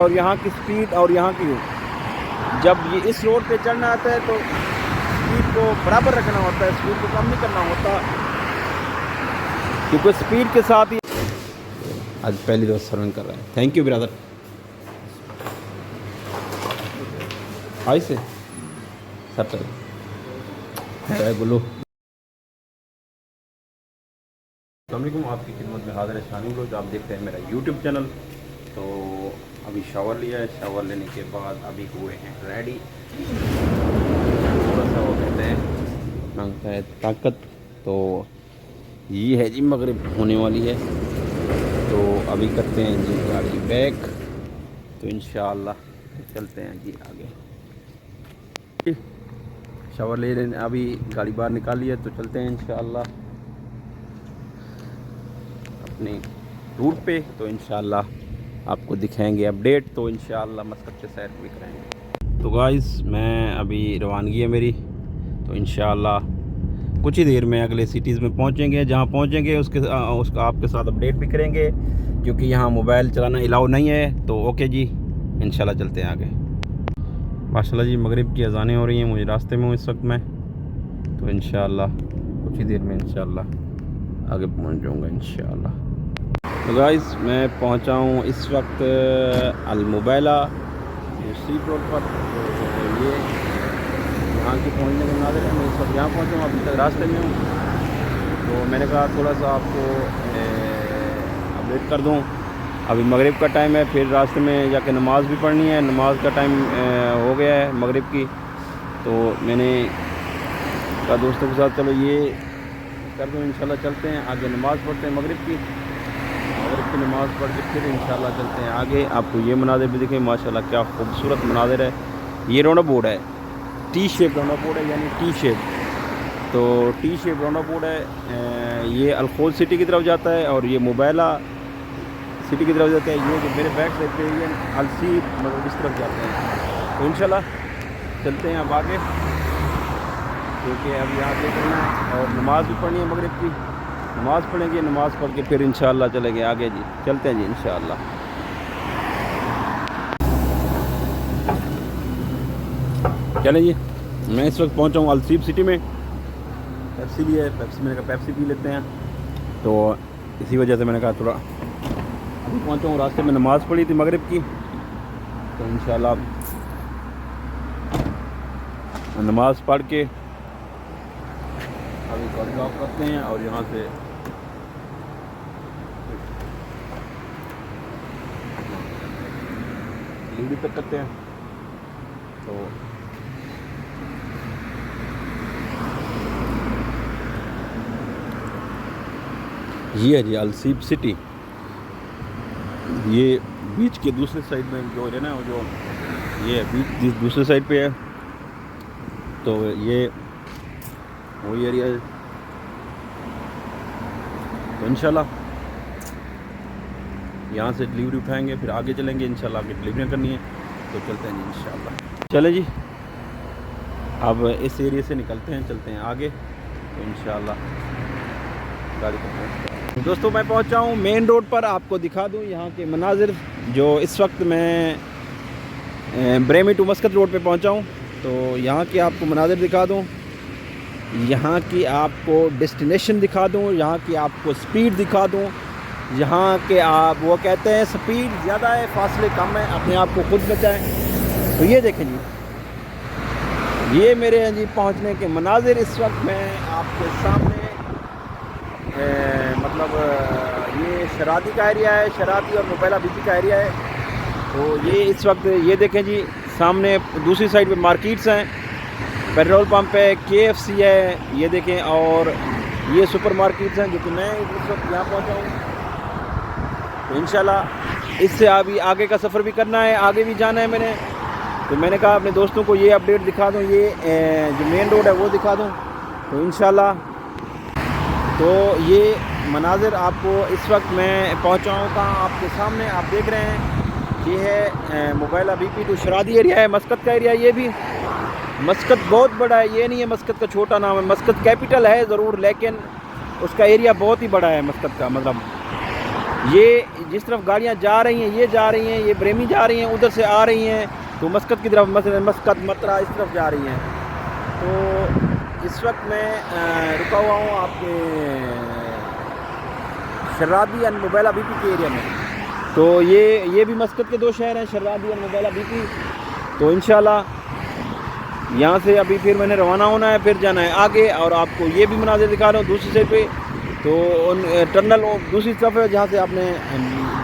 और यहाँ की स्पीड और यहाँ की जब ये इस रोड पे चढ़ना आता है तो स्पीड को बराबर रखना होता है, स्पीड को कम नहीं करना होता, क्योंकि स्पीड के साथ ही आज पहली दफ़ा सर्वन कर रहा है। Thank you brother. आई से सर है बोलो। अस्सलामुअलैकुम, आपकी खिदमत में हाज़िर है शानी रोज। आप देखते हैं मेरा यूट्यूब चैनल। तो अभी शावर लिया है, शावर लेने के बाद अभी हुए हैं रेडी। थोड़ा सा वो कहते हैं मांगता है ताकत। तो ये है जी मगरिब होने वाली है, तो अभी करते हैं जी गाड़ी बैक। तो इंशाअल्लाह चलते हैं जी आगे। शावर ले लेने अभी गाड़ी बाहर निकाली है, तो चलते हैं इंशाअल्लाह अपने रूट पे। तो इंशाअल्लाह आपको दिखाएंगे अपडेट। तो इंशाअल्लाह मस्कत के सैर भी कराएंगे। तो गाइस मैं अभी रवानगी है मेरी, तो इंशाअल्लाह कुछ ही देर में अगले सिटीज़ में पहुंचेंगे। जहां पहुंचेंगे उसका आपके साथ अपडेट भी करेंगे, क्योंकि यहां मोबाइल चलाना अलाउ नहीं है। तो ओके जी, इंशाल्लाह चलते हैं आगे। माशाल्लाह जी मगरिब की अज़ानें हो रही हैं, मुझे रास्ते में हूँ इस वक्त मैं। तो इंशाअल्लाह कुछ ही देर में इंशाअल्लाह आगे पहुँच जाऊँगा इंशाअल्लाह। तो गाइस मैं पहुँचा हूँ इस वक्त अलमुबैला स्ट्रीट रोड पर। तो ये यहाँ की पहुँचने के नाज़र है। मैं इस वक्त यहाँ पहुँचा हूँ, अभी तक रास्ते में हूँ। तो मैंने कहा थोड़ा सा आपको अपडेट कर दूँ। अभी मगरिब का टाइम है, फिर रास्ते में जाके नमाज़ भी पढ़नी है। नमाज़ का टाइम हो गया है मगरिब की। तो मैंने कहा दोस्तों के साथ चलो ये कर दूँ, इंशाल्लाह चलते हैं आगे। नमाज़ पढ़ते हैं मगरिब की नमाज़ पढ़ के फिर इंशाल्लाह चलते हैं आगे। आपको ये मनाज़िर भी दिखें, माशाल्लाह क्या खूबसूरत मनाज़िर है। ये रोना बोर्ड है, टी शेप रोना बोर्ड है, यानी टी शेप। तो टी शेप रोना बोर्ड है। ये अलखोज सिटी की तरफ जाता है और ये मुबैला सिटी की तरफ जाता है। ये जो मेरे बैक साइड पे ये अलसीब मतलब इस तरफ जाते हैं। तो इंशाल्लाह चलते हैं अब आगे, क्योंकि अभी यहाँ देख रहे हैं और नमाज़ भी पढ़नी है मगरिब की। नमाज़ पढ़ेंगे, नमाज़ पढ़ के फिर इंशाअल्लाह चलेंगे आगे जी। चलते हैं जी इंशाअल्लाह। चलें जी, मैं इस वक्त पहुंचा हूँ अलसीब सिटी में। पेप्सी लिया है, पेप्सी मैंने कहा पेप्सी पी लेते हैं। तो इसी वजह से मैंने कहा थोड़ा अभी पहुंचा हूँ। रास्ते में नमाज़ पढ़ी थी मगरिब की, तो इंशाअल्लाह नमाज़ पढ़ के अभी गाड़ी ड्रॉप करते हैं और यहाँ से डिलीवरी तक करते हैं। तो ये है जी अलसीब सिटी। ये बीच के दूसरे साइड में जो है ना, जो ये बीच दूसरे साइड पे है। तो ये वही एरिया है। तो इंशाल्लाह यहाँ से डिलीवरी उठाएंगे, फिर आगे चलेंगे इंशाल्लाह। आगे डिलीवरी करनी है, तो चलते हैं जी इंशाल्लाह। चले जी, अब इस एरिया से निकलते हैं, चलते हैं आगे। तो इंशाल्लाह गाड़ी को दोस्तों मैं पहुँचा हूँ मेन रोड पर। आपको दिखा दूँ यहाँ के मनाजिर। जो इस वक्त मैं ब्रेमी टू मस्कत रोड पे पहुँचा हूँ। तो यहाँ के आपको मनाजिर दिखा दूँ, यहाँ की आपको डेस्टिनेशन दिखा दूँ, यहाँ की आपको स्पीड दिखा दूँ। यहाँ के आप वो कहते हैं स्पीड ज़्यादा है, फासले कम है, अपने आप को खुद बचाएं। तो ये देखें जी, ये मेरे हैं जी पहुँचने के मनाजिर। इस वक्त मैं आपके सामने मतलब ये शरादी का एरिया है, शरादी और मुबैला बीची का एरिया है। तो ये इस वक्त ये देखें जी, सामने दूसरी साइड पे मार्केट्स हैं, पेट्रोल पंप है, KFC है, ये देखें। और ये सुपर मार्केट्स हैं, जो कि मैं इस वक्त यहाँ पहुँचा हूँ। तो इंशाल्लाह इससे अभी आगे का सफ़र भी करना है, आगे भी जाना है मैंने। तो मैंने कहा अपने दोस्तों को ये अपडेट दिखा दूँ, ये जो मेन रोड है वो दिखा दूँ। तो इंशाल्लाह तो ये मनाजिर आपको इस वक्त मैं पहुँचा हूँ कहाँ, आपके सामने आप देख रहे हैं। ये है मुबैला BP टू शरादी एरिया है, मस्कत का एरिया। ये भी मस्कत बहुत बड़ा है, ये नहीं है मस्कत का छोटा नाम है। मस्कत कैपिटल है ज़रूर, लेकिन उसका एरिया बहुत ही बड़ा है मस्कत का। मतलब ये जिस तरफ गाड़ियाँ जा रही हैं, ये जा रही हैं, ये ब्रेमी जा रही हैं, उधर से आ रही हैं तो मस्कत की तरफ, मस्कत मत्रा इस तरफ जा रही हैं। तो इस वक्त मैं रुका हुआ हूँ आपके शर्रादी एंड मुबैला बीपी के एरिया में। तो ये भी मस्कत के दो शहर हैं, शर्रादी और मुबैला बीपी। तो इंशाल्लाह यहाँ से अभी फिर मैंने रवाना होना है, फिर जाना है आगे। और आपको ये भी मनाज़िर दिखा रहा हूँ दूसरी साइड पे। तो टनल दूसरी तरफ है जहाँ से आपने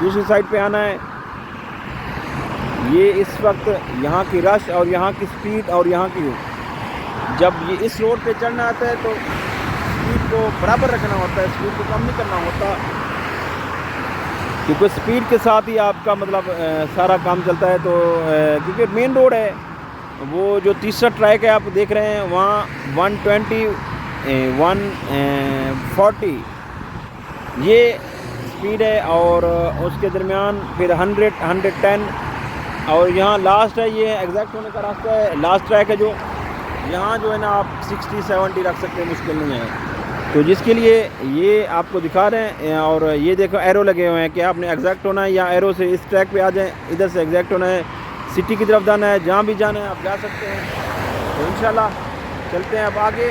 दूसरी साइड पे आना है। ये इस वक्त यहाँ की रश और यहाँ की स्पीड और यहाँ की, जब ये इस रोड पे चढ़ना आता है तो स्पीड को बराबर रखना होता है, स्पीड को कम नहीं करना होता, क्योंकि स्पीड के साथ ही आपका मतलब सारा काम चलता है। तो क्योंकि मेन रोड है, वो जो तीसरा ट्रैक है आप देख रहे हैं वहाँ 120 140 ये स्पीड है, और उसके दरमियान फिर 100 110, और यहाँ लास्ट है, ये एग्जैक्ट होने का रास्ता है, लास्ट ट्रैक है जो यहाँ जो है ना आप 60-70 रख सकते हैं, मुश्किल नहीं है। तो जिसके लिए ये आपको दिखा रहे हैं। और ये देखो एरो लगे हुए हैं कि आपने एग्जैक्ट होना है या एरो से इस ट्रैक पे आ जाएं, इधर से एग्जैक्ट होना है, सिटी की तरफ जाना है, जहाँ भी जाना है आप जा सकते हैं। तो इंशाल्लाह चलते हैं अब आगे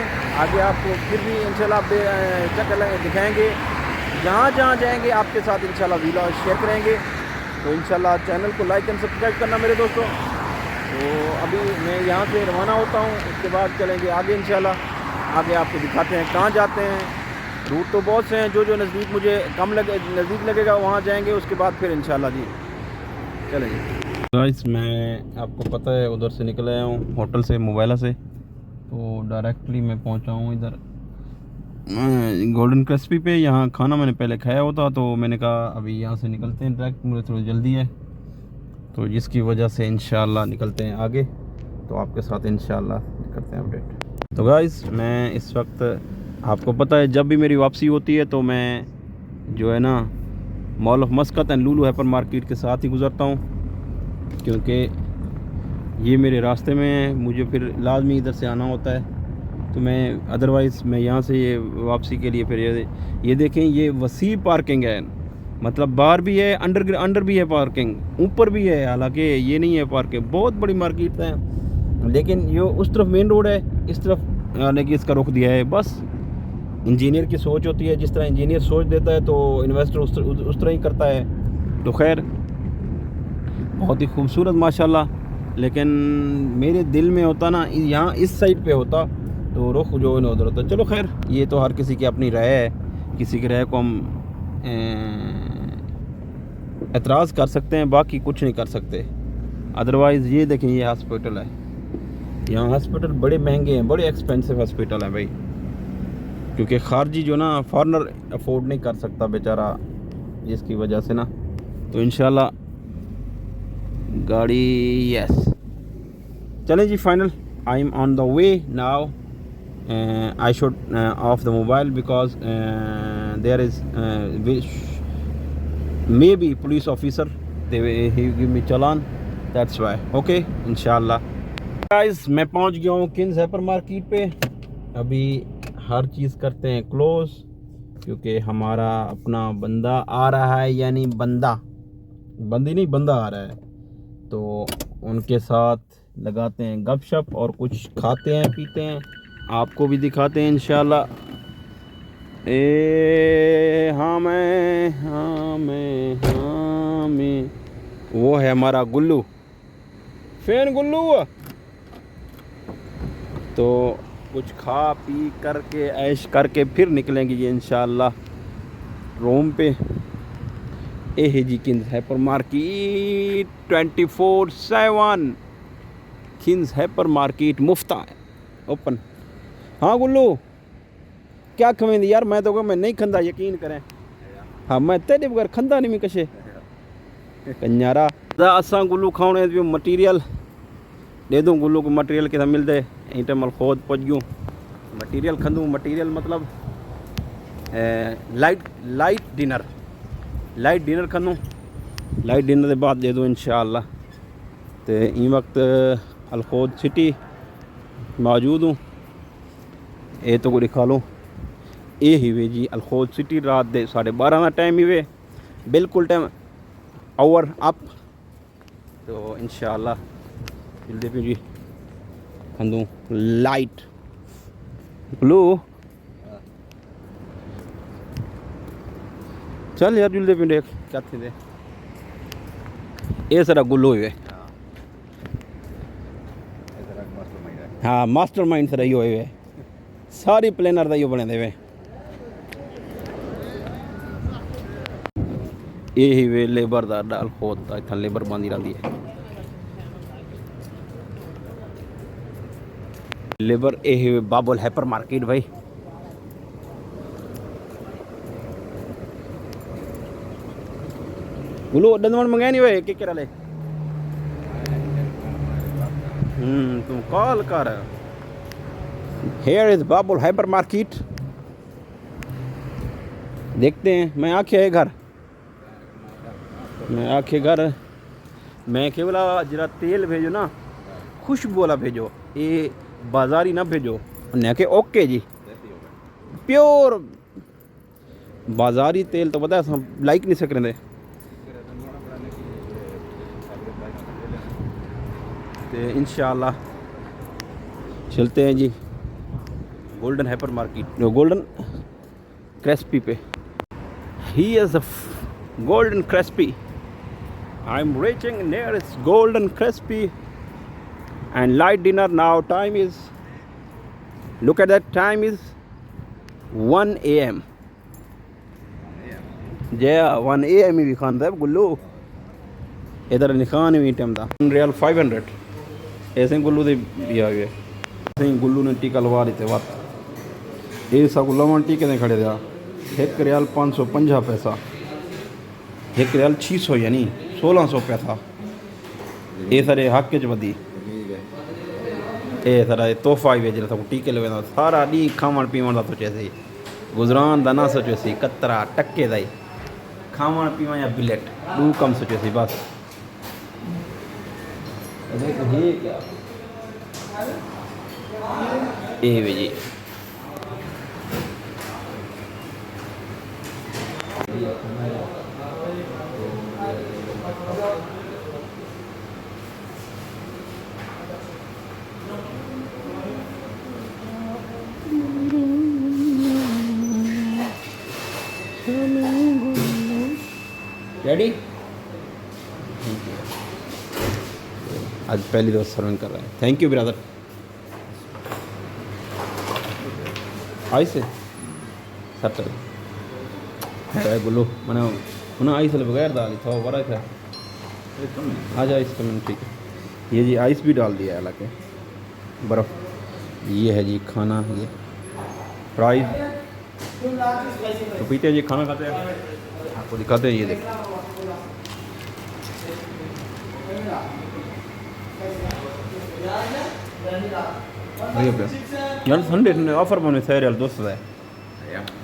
आपको फिर भी इंशाल्लाह चक्कर दिखाएंगे, जहाँ जहाँ जाएंगे आपके साथ इंशाल्लाह वीडियो शेयर करेंगे। तो इंशाल्लाह चैनल को लाइक एंड सब्सक्राइब करना मेरे दोस्तों। तो अभी मैं यहाँ से रवाना होता हूँ, उसके बाद चलेंगे आगे इंशाल्लाह। आगे आपको दिखाते हैं कहाँ जाते हैं। रूट तो बहुत से हैं, जो नज़दीक मुझे नज़दीक लगेगा वहाँ जाएंगे, उसके बाद फिर इंशाल्लाह जी चलेंगे। गाइस मैं आपको पता है उधर से निकल आया हूँ होटल से, मुबैला से। तो डायरेक्टली मैं पहुँचा हूँ इधर गोल्डन क्रिस्पी पे। यहाँ खाना मैंने पहले खाया होता, तो मैंने कहा अभी यहाँ से निकलते हैं डायरेक्ट, मुझे थोड़ी जल्दी है, तो जिसकी वजह से इंशाल्लाह निकलते हैं आगे। तो आपके साथ इंशाल्लाह करते हैं अपडेट। तो गाइस मैं इस वक्त, आपको पता है जब भी मेरी वापसी होती है तो मैं जो है ना mall of मस्कत and Lulu hyper market के साथ ही गुज़रता हूँ, क्योंकि ये मेरे रास्ते में है, मुझे फिर लाजमी इधर से आना होता है। तो मैं अदरवाइज़ मैं यहाँ से ये वापसी के लिए फिर ये देखें, ये वसी पार्किंग है, मतलब बाहर भी है, अंडर भी है पार्किंग, ऊपर भी है। हालांकि ये नहीं है पार्किंग, बहुत बड़ी मार्केट है, लेकिन ये उस तरफ मेन रोड है, इस तरफ आने की इसका रुख दिया है। बस इंजीनियर की सोच होती है, जिस तरह इंजीनियर सोच देता है तो इन्वेस्टर उस तरह ही करता है। तो खैर बहुत ही खूबसूरत माशाल्लाह, लेकिन मेरे दिल में होता ना यहाँ इस साइड पे होता तो रुख जो है ना उधर होता। चलो खैर ये तो हर किसी की अपनी राय है, किसी की राय को हम एतराज़ कर सकते हैं, बाकी कुछ नहीं कर सकते। अदरवाइज़ ये देखें, ये हॉस्पिटल है, यहाँ हॉस्पिटल बड़े महंगे हैं, बड़े एक्सपेंसिव हॉस्पिटल हैं भाई, क्योंकि खारजी जो ना फॉरनर अफोर्ड नहीं कर सकता बेचारा, जिसकी वजह से ना। तो इंशाल्लाह गाड़ी यस चलें जी final. I am on the way now. I should off the mobile because there is maybe police officer, they he give me challan, that's why. Okay इंशाल्लाह गाइस मैं पहुंच गया हूँ किंग्स हाइपर मार्केट पे। अभी हर चीज़ करते हैं क्लोज, क्योंकि हमारा अपना बंदा आ रहा है, यानी बंदी नहीं बंदा आ रहा है, तो उनके साथ लगाते हैं गपशप और कुछ खाते हैं पीते हैं, आपको भी दिखाते हैं इंशाल्लाह। हाँ मैं वो है हमारा गुल्लू, फैन गुल्लू। तो कुछ खा पी करके ऐश करके फिर निकलेंगे ये इंशाल्लाह रोम पे। ए है जी Kings hypermarket 24/7, Kings hypermarket मुफ्ता है ओपन। हाँ गुल्लू क्या खवेंदी यार, मैं तो मैं नहीं खंदा, यकीन करें। हाँ मैं तेरे बगैर खंदा नहीं, मैं कशे कंजारा असा गुल्लू खाने मटीरियल दे दूँ। गुल्लू को मटीरियल कितना मिलते ईंटे मल खोद पहुँच गयूँ, मटीरियल खंदूँ, मटीरियल मतलब लाइट डिनर खंदूँ, लाइट डिनर के बाद दे दूँ इंशाअल्लाह। तो ई वक्त अलखोद सिटी मौजूद हूँ, ये तो को दिखा लो, ये ही वे जी अलखोद सिटी, रात दे 12:30 का टाइम ही वे। बिल्कुल टाइम आवर अप। तो इंशाल्लाह जल्दी पे जी खंदू लाइट ब्लू चल यार जल्दी पे देख क्या थे ये सारा गुल्लू हुए हाँ मास्टरमाइंड सर इहो हुए सारी प्लानर का इहो बने दे यही वे लेबर का डाल होता इतना लेबर बांधी रही है लेबर यही वे बाबुल हाइपर मार्केट भाई बोलो दंदवन मंगाए नहीं भाई क्या ले तुम कॉल कर here is Babul hyper market देखते हैं मैं आखे घर मैं केवल जरा तेल भेजो ना खुशबू वाला भेजो ये बाजारी ना भेजो के ओके जी प्योर बाजारी तेल तो पता है हम लाइक नहीं सक रहे थे इंशाल्लाह चलते हैं जी golden hypermarket golden crispy पे he is golden crispy I'm reaching near its golden crispy and light dinner now time is look at that time is 1 a.m. yeah 1 a.m. भी खान था गुल्लू इधर निखान भी टाइम था रियल 500 ऐसे गुल्लू दे भी आ गए ऐसे गुल्लू ने टीका लगा देते बात ये सब गुल्ला टीके ने खड़े थे 1 रियाल 550 पैसा 1 रियाल 600 यानी 1600 रुपया था ये सारे हक च वधी ये सारा तोहफा ही जो सब टीके लगे सारा डी खावण पीवण का सोचे सी गुजरान का ना सोचे सी कतरा टक्के का ही खावण पीवण या बिलेट दू कम सोचे सी बस ये वे जी रेडी आज पहली दो सर्विंग कर रहा है थैंक यू ब्रदर आई से सटल है गुल्लू मैंने उन्हें आइस बगैर डाली थोड़ा बड़ा था आज आइस कम ठीक है ये जी आइस भी डाल दिया है हालांकि बर्फ़ ये है जी खाना ये प्राइस तो पीते हैं जी खाना खाते हैं आपको दिखाते हैं ये देखिए यार संडे ऑफर बने सही दोस्त है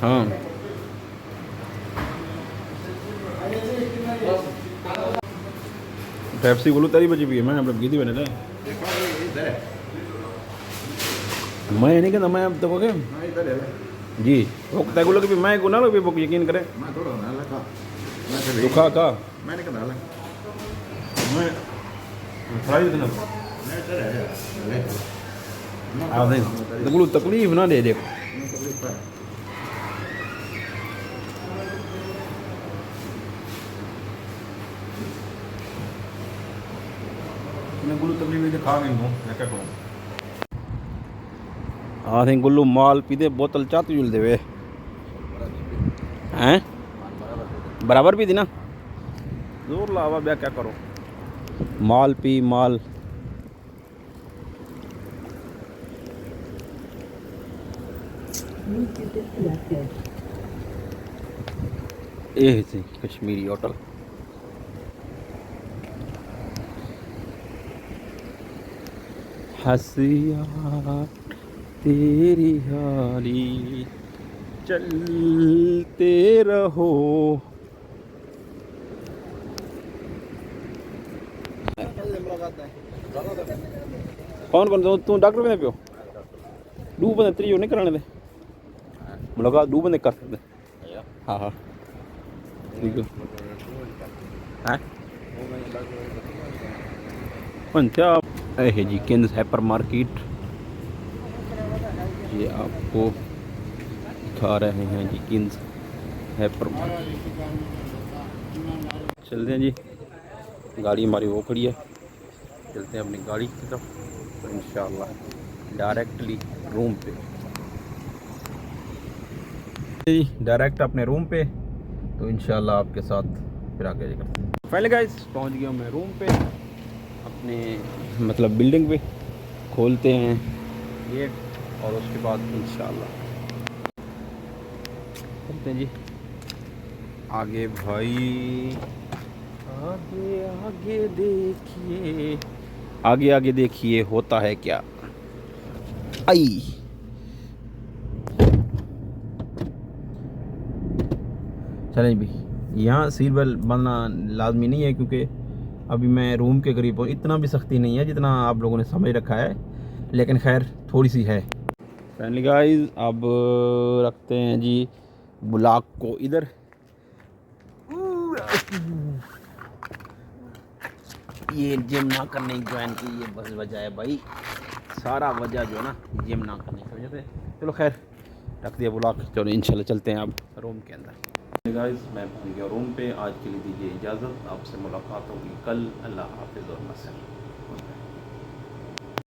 हाँ पेप्सी बोलो तेरी बची भी है मैं अपने गीदी बने थे मैं नहीं कहता मैं अब तो जी वो तक लोग भी मैं को ना लोग भी बुक यकीन करें दुखा का मैंने कहा मैं फ्राई देना आ नहीं तो बोलो तकलीफ ना दे दे मैं गुल्लू तकलीफ खा गई हूँ मैं क्या करूँ हाँ थे गुल्लू माल पीते बोतल चात जुल देवे हैं बराबर भी थी ना जोर लावा ब्या क्या करो माल पी माल ये थी कश्मीरी होटल हसिया तेरी हारी चलते रहो कौन कौन तू डॉक्टर बने पियो दू बंदे त्रियो नहीं कराने दे मुलाकात दू बंदे कर सकते हाँ हाँ ठीक है है पंजाब है जी किंग्स हाइपर मार्केट। ये आपको दिखा रहे हैं जी किंग्स हाइपर मार्केट। चलते हैं जी, गाड़ी हमारी वो खड़ी है, चलते हैं अपनी गाड़ी की तरफ। तो इंशाल्लाह डायरेक्टली रूम पे जी, डायरेक्ट अपने रूम पे। तो इंशाल्लाह आपके साथ फिर आगे करते हैं। फाइनली गाइस पहुंच गया मैं रूम पे, अपने मतलब बिल्डिंग पे। खोलते हैं गेट और उसके बाद इंशाल्लाह चलते हैं जी आगे। भाई आगे आगे देखिए, आगे आगे देखिए होता है क्या। आई चलें भी, यहाँ सीट बेल्ट बनना लाजमी नहीं है क्योंकि अभी मैं रूम के करीब हूँ। इतना भी सख्ती नहीं है जितना आप लोगों ने समझ रखा है, लेकिन खैर थोड़ी सी है। फाइनली गाइस अब रखते हैं जी ब्लॉक को इधर। ये जिम ना करने की ज्वाइन की ये बस वजह है भाई, सारा वजह जो है ना जिम ना करने की वजह से। चलो खैर रख दिया ब्लॉक, चलो इंशाल्लाह चलते हैं अब रूम के अंदर। गाइस मैं पहुंच गया रूम पे, आज के लिए दीजिए इजाज़त, आपसे मुलाकात होगी कल। अल्लाह हाफिज़ और मसलन।